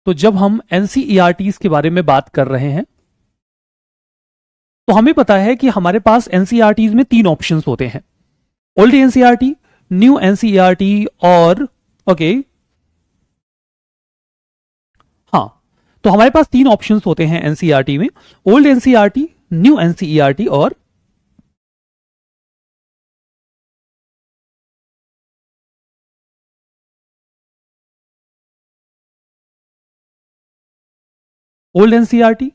तो जब हम एनसीईआरटीज के बारे में बात कर रहे हैं तो हमें पता है कि हमारे पास एनसीईआरटीज में 3 ऑप्शंस होते हैं, ओल्ड एनसीईआरटी, न्यू एनसीईआरटी और ओके हाँ, तो हमारे पास 3 ऑप्शंस होते हैं एनसीईआरटी में, ओल्ड एनसीईआरटी, न्यू एनसीईआरटी और old NCERT,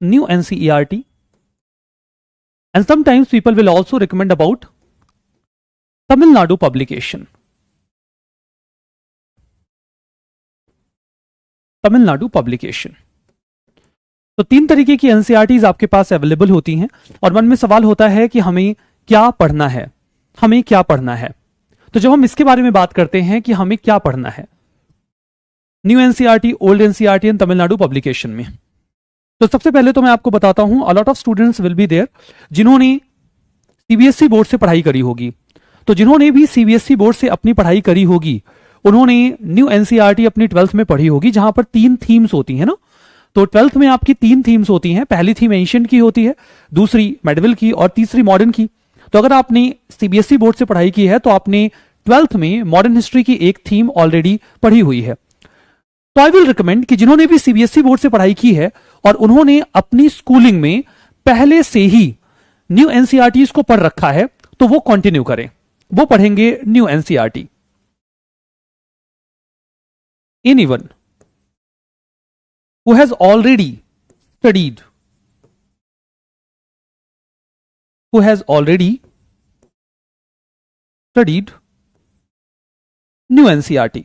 new NCERT, and sometimes people will also recommend about Tamil Nadu publication. Tamil Nadu publication. तो 3 तरीके की एनसीईआरटीज आपके पास अवेलेबल होती हैं और मन में सवाल होता है कि हमें क्या पढ़ना है, हमें क्या पढ़ना है। तो जब हम इसके बारे में बात करते हैं कि हमें क्या पढ़ना है, new NCERT, old NCERT and Tamil Nadu publication में, तो सबसे पहले तो मैं आपको बताता हूं, a lot of students will be there जिन्होंने सीबीएसई बोर्ड से पढ़ाई करी होगी। तो जिन्होंने भी सीबीएसई बोर्ड से अपनी पढ़ाई करी होगी उन्होंने न्यू एनसीईआरटी अपनी 12th में पढ़ी होगी, जहां पर 3 थीम्स होती है ना। तो 12th में आपकी 3 थीम्स होती हैं, पहली थीम एंशिएंट की होती है, दूसरी मेडिवल की और तीसरी मॉडर्न की। तो अगर आपने सीबीएसई बोर्ड से पढ़ाई की है तो आपने 12th में मॉडर्न हिस्ट्री की एक थीम ऑलरेडी पढ़ी हुई है। तो आई विल रिकमेंड कि जिन्होंने भी सीबीएसई बोर्ड से पढ़ाई की है और उन्होंने अपनी स्कूलिंग में पहले से ही न्यू एनसीईआरटीज को पढ़ रखा है तो वो कंटिन्यू करें, वो पढ़ेंगे new NCERT. Anyone who has already studied, who has already studied new NCERT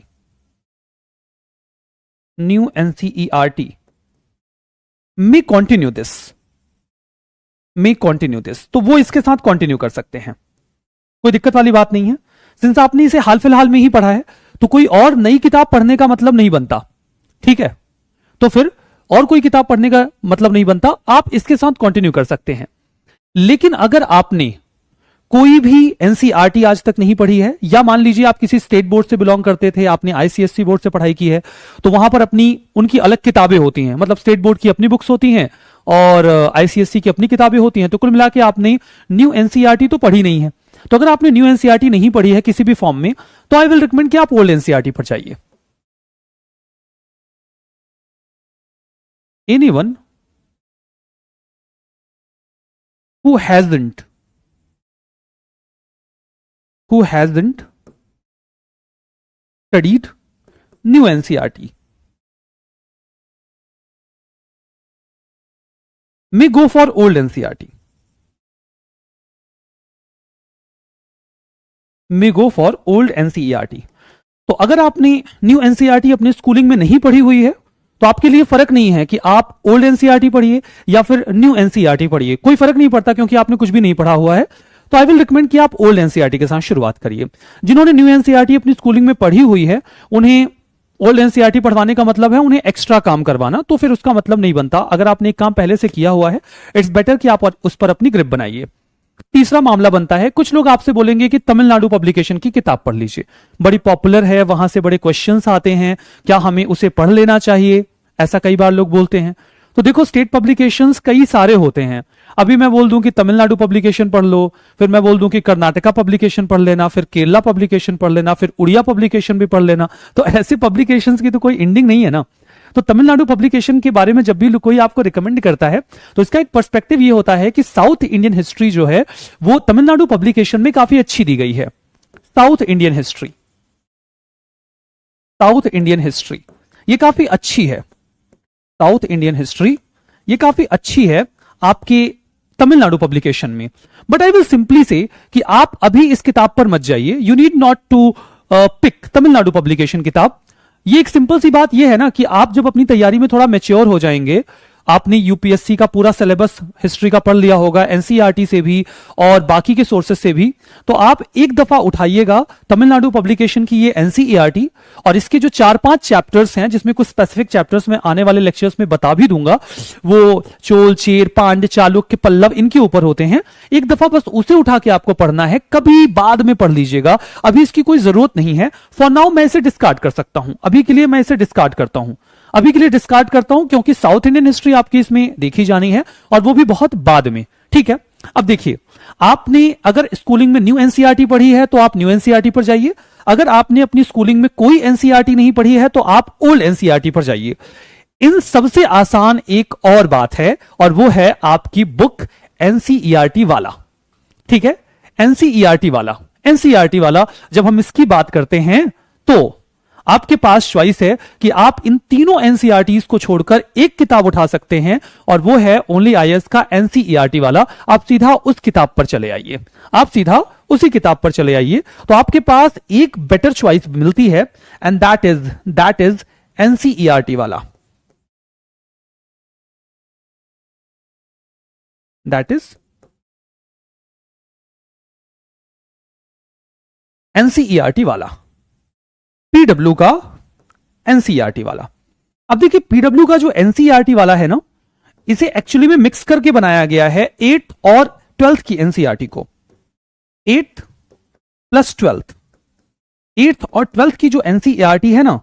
may continue this, तो वो इसके साथ कंटिन्यू कर सकते हैं, कोई दिक्कत वाली बात नहीं है। सिंस आपने इसे हाल फिलहाल में ही पढ़ा है तो कोई और नई किताब पढ़ने का मतलब नहीं बनता, ठीक है। तो फिर और कोई किताब पढ़ने का मतलब नहीं बनता, आप इसके साथ कंटिन्यू कर सकते हैं। लेकिन अगर आपने कोई भी एनसीईआरटी आज तक नहीं पढ़ी है, या मान लीजिए आप किसी स्टेट बोर्ड से बिलोंग करते थे, आपने आईसीएसई बोर्ड से पढ़ाई की है, तो वहां पर उनकी अलग किताबें होती हैं, मतलब स्टेट बोर्ड की अपनी बुक्स होती हैं और आईसीएसई की अपनी किताबें होती हैं। तो कुल मिला के आपने न्यू एनसीईआरटी तो पढ़ी नहीं है। तो अगर आपने न्यू एनसीईआरटी नहीं पढ़ी है किसी भी फॉर्म में, तो आई विल रिकमेंड कि आप ओल्ड एनसीईआरटी पर जाइए। Anyone who hasn't studied new NCERT may go for old NCERT, तो अगर आपने न्यू एनसीईआरटी अपनी स्कूलिंग में नहीं पढ़ी हुई है तो आपके लिए फर्क नहीं है कि आप ओल्ड एनसीईआरटी पढ़िए या फिर न्यू एनसीईआरटी पढ़िए, कोई फर्क नहीं पड़ता क्योंकि आपने कुछ भी नहीं पढ़ा हुआ है। तो आई विल रिकमेंड कि आप ओल्ड एनसीईआरटी के साथ शुरुआत करिए। जिन्होंने न्यू एनसीईआरटी अपनी स्कूलिंग में पढ़ी हुई है उन्हें ओल्ड एनसीईआरटी पढ़वाने का मतलब है उन्हें एक्स्ट्रा काम करवाना, तो फिर उसका मतलब नहीं बनता। अगर आपने एक काम पहले से किया हुआ है, इट्स बेटर कि आप उस पर अपनी ग्रिप बनाइए। तीसरा मामला बनता है, कुछ लोग आपसे बोलेंगे कि तमिलनाडु पब्लिकेशन की किताब पढ़ लीजिए, बड़ी पॉपुलर है, वहां से बड़े क्वेश्चंस आते हैं, क्या हमें उसे पढ़ लेना चाहिए, ऐसा कई बार लोग बोलते हैं। तो देखो, स्टेट पब्लिकेशंस कई सारे होते हैं। अभी मैं बोल दूं कि तमिलनाडु पब्लिकेशन पढ़ लो, फिर मैं बोल दूं कि कर्नाटका पब्लिकेशन पढ़ लेना, फिर केरला पब्लिकेशन पढ़ लेना, फिर उड़िया पब्लिकेशन भी पढ़ लेना। तो ऐसे पब्लिकेशंस की तो कोई एंडिंग नहीं है ना। तो तमिलनाडु पब्लिकेशन के बारे में जब भी कोई आपको रिकमेंड करता है तो इसका एक पर्सपेक्टिव ये होता है कि साउथ इंडियन हिस्ट्री जो है वो तमिलनाडु पब्लिकेशन में काफी अच्छी दी गई है। साउथ इंडियन हिस्ट्री ये काफी अच्छी है, साउथ इंडियन हिस्ट्री ये काफी अच्छी है आपके तमिलनाडु पब्लिकेशन में। But I will simply say कि आप अभी इस किताब पर मत जाइए, you need not to pick Tamil Nadu publication किताब। ये एक सिंपल सी बात ये है ना कि आप जब अपनी तैयारी में थोड़ा मैच्योर हो जाएंगे, आपने यूपीएससी का पूरा सिलेबस हिस्ट्री का पढ़ लिया होगा, एनसीईआरटी से भी और बाकी के सोर्सेस से भी। तो आप एक दफा उठाइएगा तमिलनाडु पब्लिकेशन की ये एनसीईआरटी, और इसके जो 4-5 चैप्टर्स हैं, जिसमें कुछ स्पेसिफिक चैप्टर्स में आने वाले लेक्चर्स में बता भी दूंगा, वो चोल, चेर, पांड्य, चालुक्य, पल्लव, इनके ऊपर होते हैं। एक दफा बस उसे उठा के आपको पढ़ना है, कभी बाद में पढ़ लीजिएगा, अभी इसकी कोई जरूरत नहीं है। फॉर नाउ मैं इसे डिस्कार्ड कर सकता हूं, अभी के लिए मैं इसे डिस्कार्ड करता हूं, अभी के लिए डिस्कार्ड करता हूं, क्योंकि साउथ इंडियन हिस्ट्री आपकी इसमें देखी जानी है, और वो भी बहुत बाद में। ठीक है, अब देखिए, आपने अगर स्कूलिंग में न्यू एनसीईआरटी पढ़ी है तो आप न्यू एनसीईआरटी पर जाइए। अगर आपने अपनी स्कूलिंग में कोई एनसीईआरटी नहीं पढ़ी है तो आप ओल्ड एनसीईआरटी पर जाइए। इन सबसे आसान एक और बात है, और वो है आपकी बुक एनसीईआरटी वाला। ठीक है, एनसीईआरटी वाला, एनसीईआरटी वाला जब हम इसकी बात करते हैं तो आपके पास चॉइस है कि आप इन तीनों एनसीईआरटीज को छोड़कर एक किताब उठा सकते हैं, और वो है ओनली आईएएस का एनसीईआरटी वाला। आप सीधा उस किताब पर चले आइए, आप सीधा उसी किताब पर चले आइए, तो आपके पास एक बेटर चॉइस मिलती है, एंड दैट इज एनसीईआरटी वाला, दैट इज एनसीईआरटी वाला, पीडब्ल्यू का एनसीईआरटी वाला। अब देखिए, पीडब्ल्यू का जो एनसीईआरटी वाला है ना, इसे एक्चुअली में मिक्स करके बनाया गया है 8th और 12th की एनसीईआरटी को। 8th प्लस 12th, 8th और 12th की जो एनसीईआरटी है ना,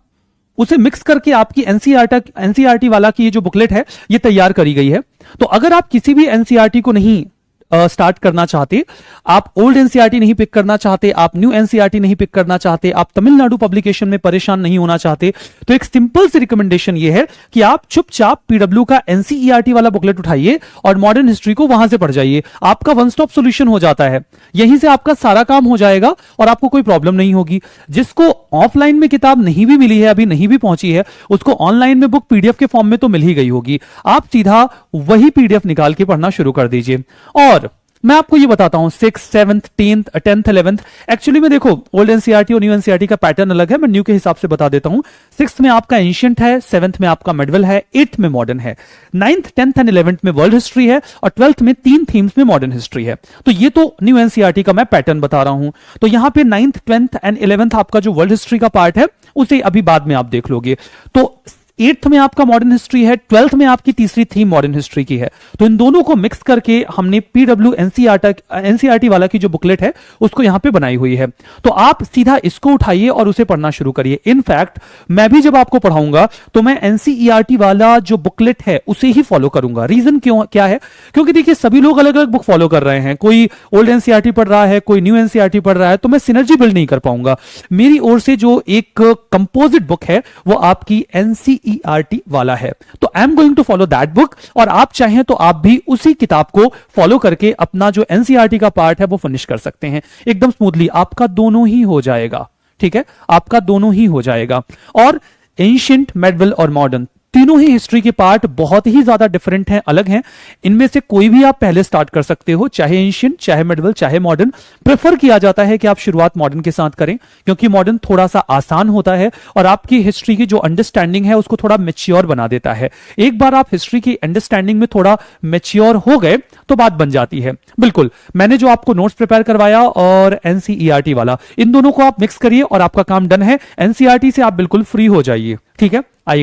उसे मिक्स करके आपकी एनसीईआरटी वाला की ये जो बुकलेट है, ये तैयार करी गई है। तो अगर आप किसी भी एनसीईआरटी को नहीं स्टार्ट करना चाहते, आप ओल्ड एनसीईआरटी नहीं पिक करना चाहते, आप न्यू एनसीईआरटी नहीं पिक करना चाहते, आप तमिलनाडु पब्लिकेशन में परेशान नहीं होना चाहते, तो एक सिंपल सी रिकमेंडेशन ये है कि आप चुपचाप पीडब्ल्यू का एनसीईआरटी वाला बुकलेट उठाइए और मॉडर्न हिस्ट्री को वहां से पढ़ जाइए। आपका वन स्टॉप सॉल्यूशन हो जाता है, यहीं से आपका सारा काम हो जाएगा और आपको कोई प्रॉब्लम नहीं होगी। जिसको ऑफलाइन में किताब नहीं भी मिली है, अभी नहीं भी पहुंची है, उसको ऑनलाइन में बुक पीडीएफ के फॉर्म में तो मिल ही गई होगी। आप सीधा वही पीडीएफ निकाल के पढ़ना शुरू कर दीजिए। और मैं आपको ये बताता हूं 6th, 7th, 10th, 11th, actually में देखो, ओल्ड एनसीईआरटी और न्यू एनसीईआरटी का पैटर्न अलग है, मैं न्यू के हिसाब से बता देता हूं। 6th में आपका एंशिएंट है, 7th में आपका मेडिवल है, 8th में मॉडर्न है, 9th, 10th एंड 11th में वर्ल्ड हिस्ट्री है, और 12th में 3 थीम्स में मॉडर्न हिस्ट्री है। तो ये तो न्यू एनसीईआरटी का मैं पैटर्न बता रहा हूं। तो यहां पे 9th, 10th एंड 11th आपका जो वर्ल्ड हिस्ट्री का पार्ट है, उसे अभी बाद में आप देख लोगे। तो 8th में आपका मॉडर्न हिस्ट्री है, 12th में आपकी तीसरी थीम मॉडर्न हिस्ट्री की है। तो इन दोनों को मिक्स करके हमने पीडब्ल्यू एनसीईआरटी वाला की जो बुकलेट है, उसको यहां पे बनाई हुई है। तो आप सीधा इसको उठाइए और उसे पढ़ना शुरू करिए। इनफैक्ट मैं भी जब आपको पढ़ाऊंगा तो मैं एनसीईआरटी वाला जो बुकलेट है उसे ही फॉलो करूंगा। रीजन क्या है? क्योंकि देखिए, सभी लोग अलग अलग बुक फॉलो कर रहे हैं, कोई ओल्ड एनसीईआरटी पढ़ रहा है, कोई न्यू एनसीईआरटी पढ़ रहा है, तो मैं सिनर्जी बिल्ड नहीं कर पाऊंगा। मेरी ओर से जो एक कंपोजिट बुक है वो आपकी एनसीईआरटी वाला है। तो I am going to follow that book, और आप चाहें तो आप भी उसी किताब को फॉलो करके अपना जो एनसीईआरटी का पार्ट है वो फिनिश कर सकते हैं एकदम स्मूथली। आपका दोनों ही हो जाएगा, ठीक है, आपका दोनों ही हो जाएगा। और एंशिएंट, मेडिवल और मॉडर्न तीनों ही हिस्ट्री के पार्ट बहुत ही ज्यादा डिफरेंट हैं, अलग हैं। इनमें से कोई भी आप पहले स्टार्ट कर सकते हो, चाहे एंशिएंट, चाहे मेडिवल, चाहे मॉडर्न। प्रेफर किया जाता है कि आप शुरुआत मॉडर्न के साथ करें, क्योंकि मॉडर्न थोड़ा सा आसान होता है और आपकी हिस्ट्री की जो अंडरस्टैंडिंग है उसको थोड़ा मेच्योर बना देता है। एक बार आप हिस्ट्री की अंडरस्टैंडिंग में थोड़ा मेच्योर हो गए तो बात बन जाती है। बिल्कुल, मैंने जो आपको नोट्स प्रिपेयर करवाया और एनसीईआरटी वाला, इन दोनों को आप मिक्स करिए और आपका काम डन है। एनसीईआरटी से आप बिल्कुल फ्री हो जाइए, ठीक है। आई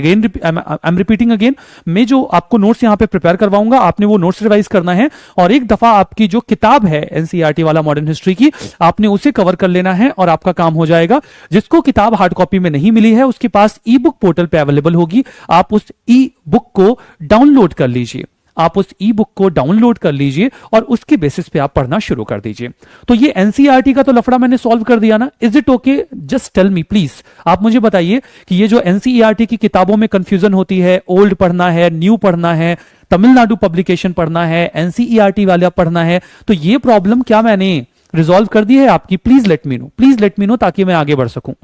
एम रिपीटिंग अगेन, मैं जो आपको नोट्स यहां पे प्रिपेयर करवाऊंगा, आपने वो नोट्स रिवाइज करना है, और एक दफा आपकी जो किताब है एनसीईआरटी वाला मॉडर्न हिस्ट्री की, आपने उसे कवर कर लेना है और आपका काम हो जाएगा। जिसको किताब हार्ड कॉपी में नहीं मिली है, उसके पास ई बुक पोर्टल पे अवेलेबल होगी, आप उस ई बुक को डाउनलोड कर लीजिए। आप उस ई बुक को डाउनलोड कर लीजिए और उसके बेसिस पे आप पढ़ना शुरू कर दीजिए। तो ये एनसीईआरटी का तो लफड़ा मैंने सॉल्व कर दिया ना। Is it okay? Just tell me please, आप मुझे बताइए कि ये जो एनसीईआरटी की किताबों में कंफ्यूजन होती है, ओल्ड पढ़ना है, न्यू पढ़ना है, तमिलनाडु पब्लिकेशन पढ़ना है, एनसीईआरटी वाला पढ़ना है, तो ये प्रॉब्लम क्या मैंने रिजॉल्व कर दी है आपकी? Please let me know, please let me know, ताकि मैं आगे बढ़ सकूं।